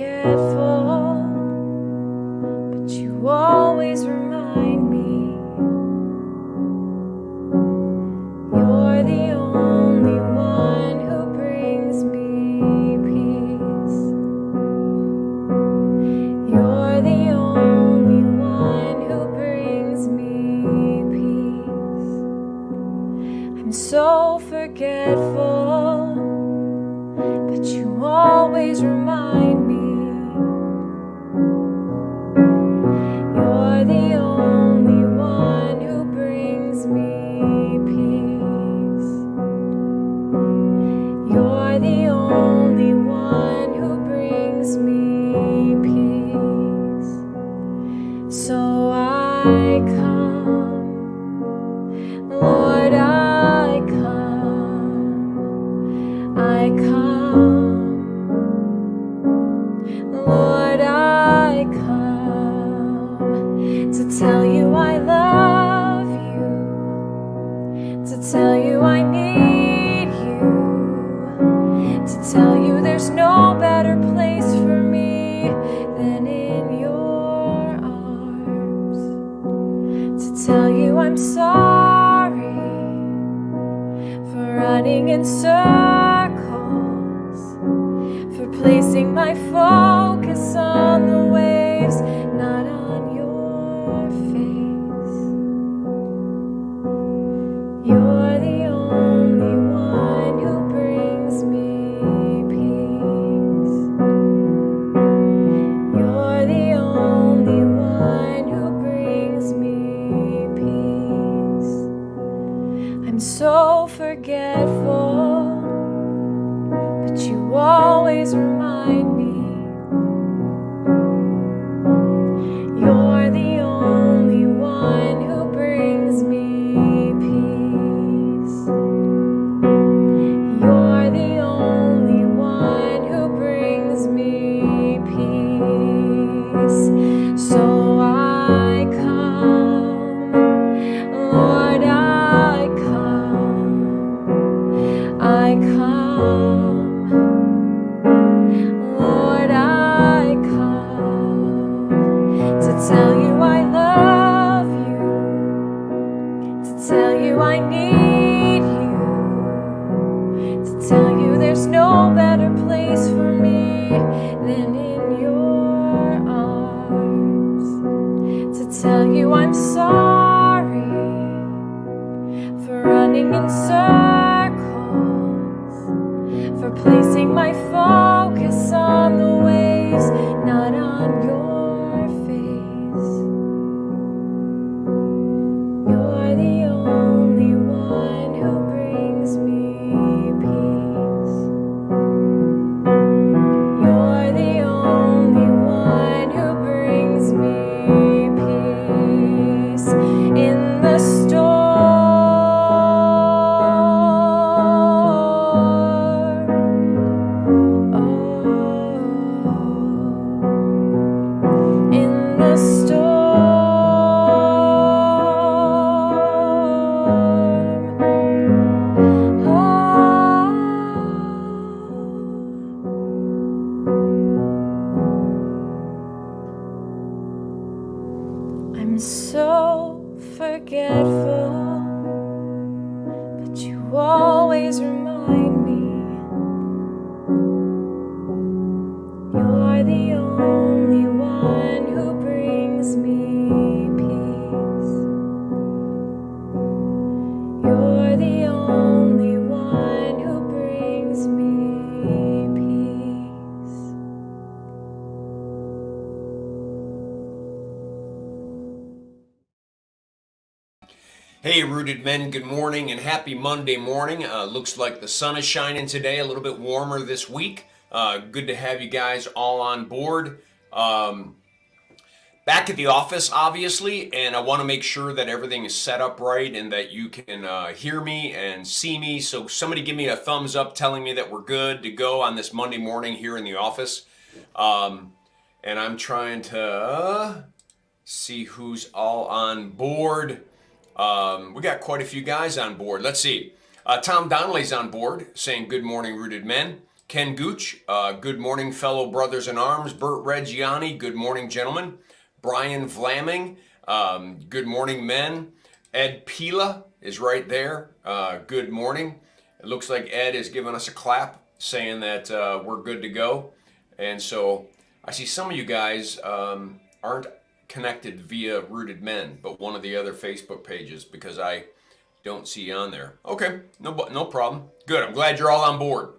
forgetful, but you always remind me. You're the only one who brings me peace. You're the only one who brings me peace. I'm so forgetful, but you always remind me. You're the only one who brings me peace. You're the only one who brings me peace. So I come, Lord, I come, I come. Lord, I come to tell you I love you, to tell you I need you, to tell you there's no better place for me than in your arms, to tell you I'm sorry for running in circles, for placing my focus on the waves, not on your face. You're the only one who brings me peace. You're the only one who brings me peace. I'm so forgetful, but you always remind me. You're the only one who brings me peace. You're the only one who brings me peace. So I come, Lord, I come, I come. Lord, I come to tell you I love you, to tell you I need you, to tell you there's no better place for me than in your arms, to tell you I'm sorry for running in circles, for placing my focus on the waves, not on your face. You're the only one who brings me peace. You're the only one who brings me peace in the storm. In the storm, I'm so forgetful, but you always remind me. You're the only one who brings me peace. You're the only one who brings me peace. Hey, Rooted Men, good morning and happy Monday morning. Looks like the sun is shining today, a little bit warmer this week. Good to have you guys all on board. Back at the office, obviously, and I want to make sure that everything is set up right and that you can hear me and see me. So somebody give me a thumbs up telling me that we're good to go on this Monday morning here in the office. And I'm trying to see who's all on board. We got quite a few guys on board. Let's see. Tom Donnelly's on board saying good morning, Rooted Men. Ken Gooch, good morning, fellow brothers in arms. Bert Reggiani, good morning, gentlemen. Brian Vlaming, good morning, men. Ed Pila is right there. Good morning. It looks like Ed is giving us a clap, saying that we're good to go. And so I see some of you guys aren't connected via Rooted Men, but one of the other Facebook pages, because I don't see you on there. Okay, no problem. Good. I'm glad you're all on board.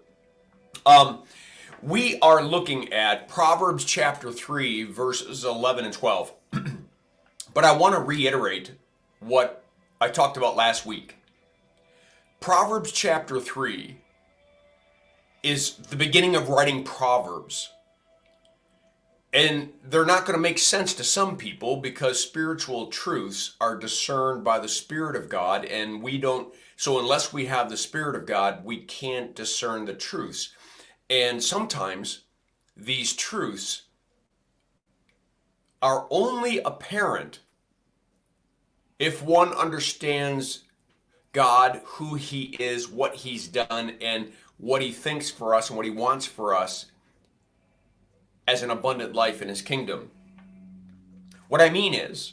We are looking at Proverbs chapter 3, verses 11 and 12. But I want to reiterate what I talked about last week. Proverbs chapter 3 is the beginning of writing Proverbs. And they're not going to make sense to some people because spiritual truths are discerned by the Spirit of God, and we don't. So unless we have the Spirit of God, we can't discern the truths. And sometimes these truths are only apparent if one understands God, who He is, what He's done, and what He thinks for us and what He wants for us as an abundant life in His kingdom. What I mean is,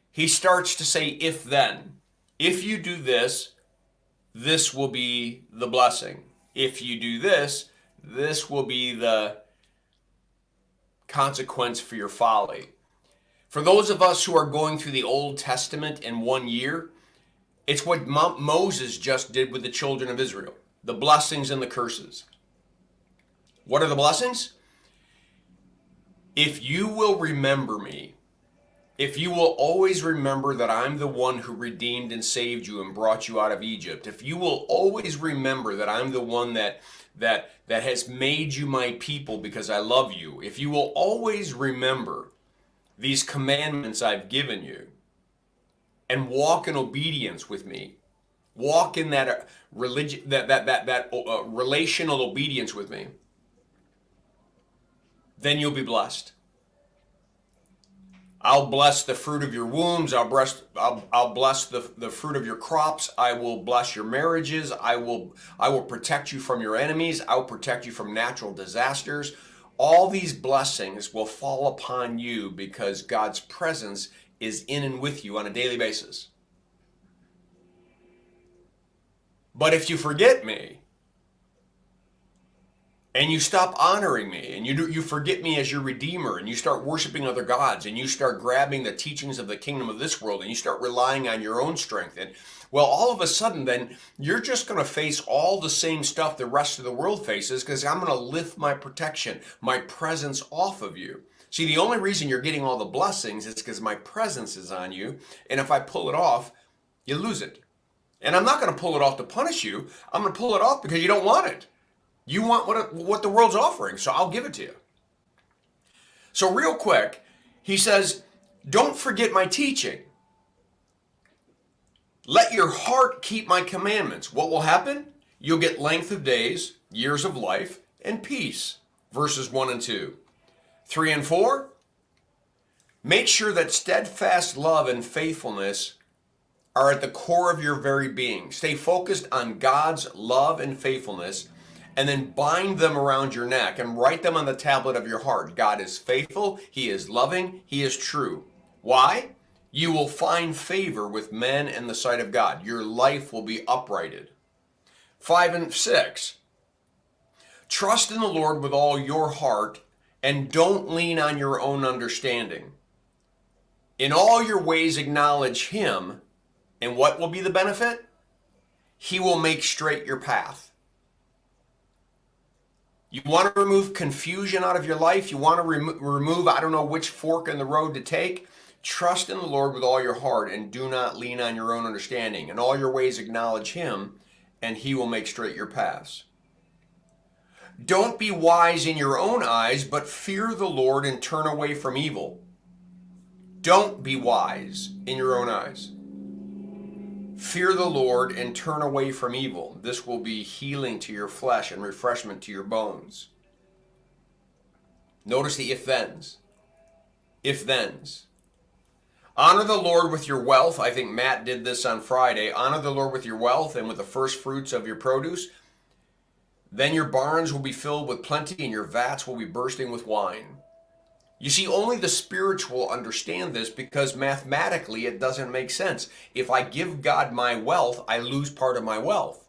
He starts to say, if then. If you do this, this will be the blessing. If you do this, this will be the consequence for your folly. For those of us who are going through the Old Testament in 1 year, it's what Moses just did with the children of Israel. The blessings and the curses. What are the blessings? If you will remember me, if you will always remember that I'm the one who redeemed and saved you and brought you out of Egypt, if you will always remember that I'm the one that has made you my people because I love you, if you will always remember these commandments I've given you and walk in obedience with me, walk in that relational obedience with me, then you'll be blessed. I'll bless the fruit of your wombs. I'll bless the fruit of your crops. I will bless your marriages. I will protect you from your enemies. I'll protect you from natural disasters. All these blessings will fall upon you because God's presence is in and with you on a daily basis. But if you forget me, and you stop honoring me, and you forget me as your Redeemer, and you start worshiping other gods, and you start grabbing the teachings of the kingdom of this world, and you start relying on your own strength, and well, all of a sudden then you're just going to face all the same stuff the rest of the world faces, because I'm going to lift my protection, my presence off of you. See, the only reason you're getting all the blessings is because my presence is on you, and if I pull it off, you lose it. And I'm not going to pull it off to punish you. I'm going to pull it off because you don't want it. You want what the world's offering, so I'll give it to you. So real quick, he says, don't forget my teaching. Let your heart keep my commandments. What will happen? You'll get length of days, years of life, and peace. Verses 1 and 2. 3 and 4. Make sure that steadfast love and faithfulness are at the core of your very being. Stay focused on God's love and faithfulness, and then bind them around your neck and write them on the tablet of your heart. God is faithful, He is loving, He is true. Why? You will find favor with men in the sight of God. Your life will be uprighted. 5 and 6. Trust in the Lord with all your heart and don't lean on your own understanding. In all your ways acknowledge Him, and what will be the benefit? He will make straight your path. You want to remove confusion out of your life? You want to remove, I don't know which fork in the road to take? Trust in the Lord with all your heart and do not lean on your own understanding. In all your ways acknowledge Him, and He will make straight your paths. Don't be wise in your own eyes, but fear the Lord and turn away from evil. Don't be wise in your own eyes. Fear the Lord and turn away from evil. This will be healing to your flesh and refreshment to your bones. Notice the if-thens. If-thens. Honor the Lord with your wealth. I think Matt did this on Friday. Honor the Lord with your wealth and with the first fruits of your produce. Then your barns will be filled with plenty, and your vats will be bursting with wine. You see, only the spiritual understand this because mathematically it doesn't make sense. If I give God my wealth, I lose part of my wealth.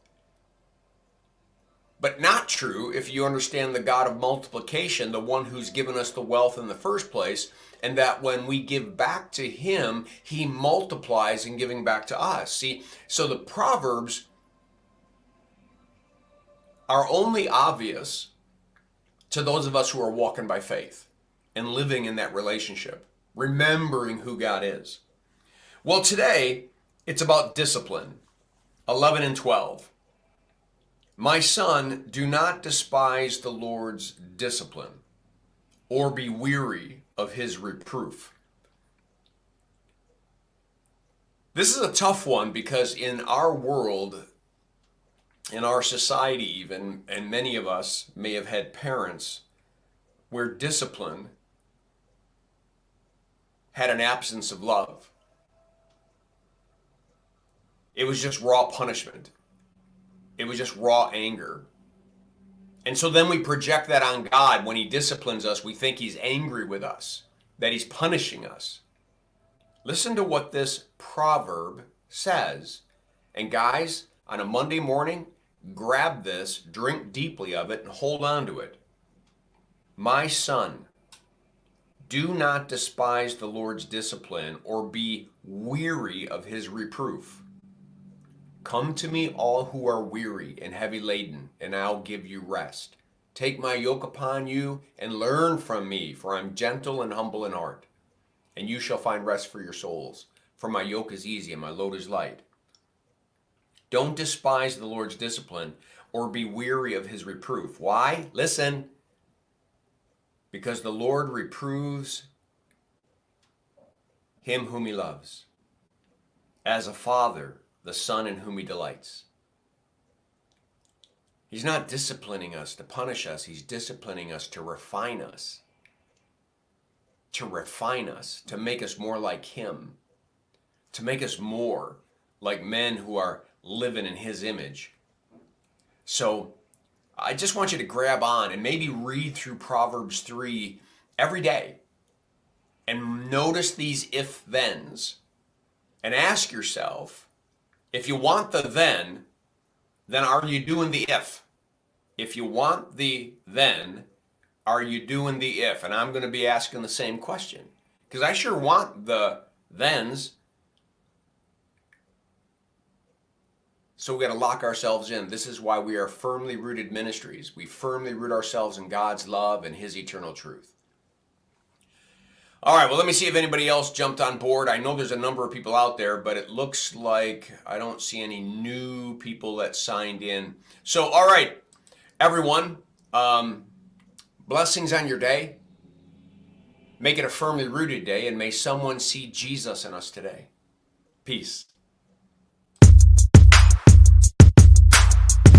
But not true if you understand the God of multiplication, the one who's given us the wealth in the first place, and that when we give back to him, he multiplies in giving back to us. See, so the Proverbs are only obvious to those of us who are walking by faith and living in that relationship, remembering who God is. Well, today it's about discipline. 11 and 12. My son, do not despise the Lord's discipline, or be weary of his reproof. This is a tough one because in our world, in our society even, and many of us may have had parents where discipline had an absence of love. It was just raw punishment. It was just raw anger. And so then we project that on God. When he disciplines us, we think he's angry with us, that he's punishing us. Listen to what this proverb says. And guys, on a Monday morning, grab this, drink deeply of it, and hold on to it. My son, do not despise the Lord's discipline or be weary of his reproof. Come to me, all who are weary and heavy laden, and I'll give you rest. Take my yoke upon you and learn from me, for I'm gentle and humble in heart, and you shall find rest for your souls. For my yoke is easy and my load is light. Don't despise the Lord's discipline or be weary of his reproof. Why? Listen. Because the Lord reproves him whom he loves, as a father the son in whom he delights. He's not disciplining us to punish us. He's disciplining us to refine us. To refine us, to make us more like him. To make us more like men who are living in his image. So I just want you to grab on and maybe read through Proverbs 3 every day and notice these if-thens and ask yourself, if you want the then are you doing the if? If you want the then, are you doing the if? And I'm going to be asking the same question because I sure want the thens. So we got to lock ourselves in. This is why we are firmly rooted ministries. We firmly root ourselves in God's love and his eternal truth. All right, well, let me see if anybody else jumped on board. I know there's a number of people out there, but it looks like I don't see any new people that signed in. So, all right, everyone, blessings on your day. Make it a firmly rooted day, and may someone see Jesus in us today. Peace.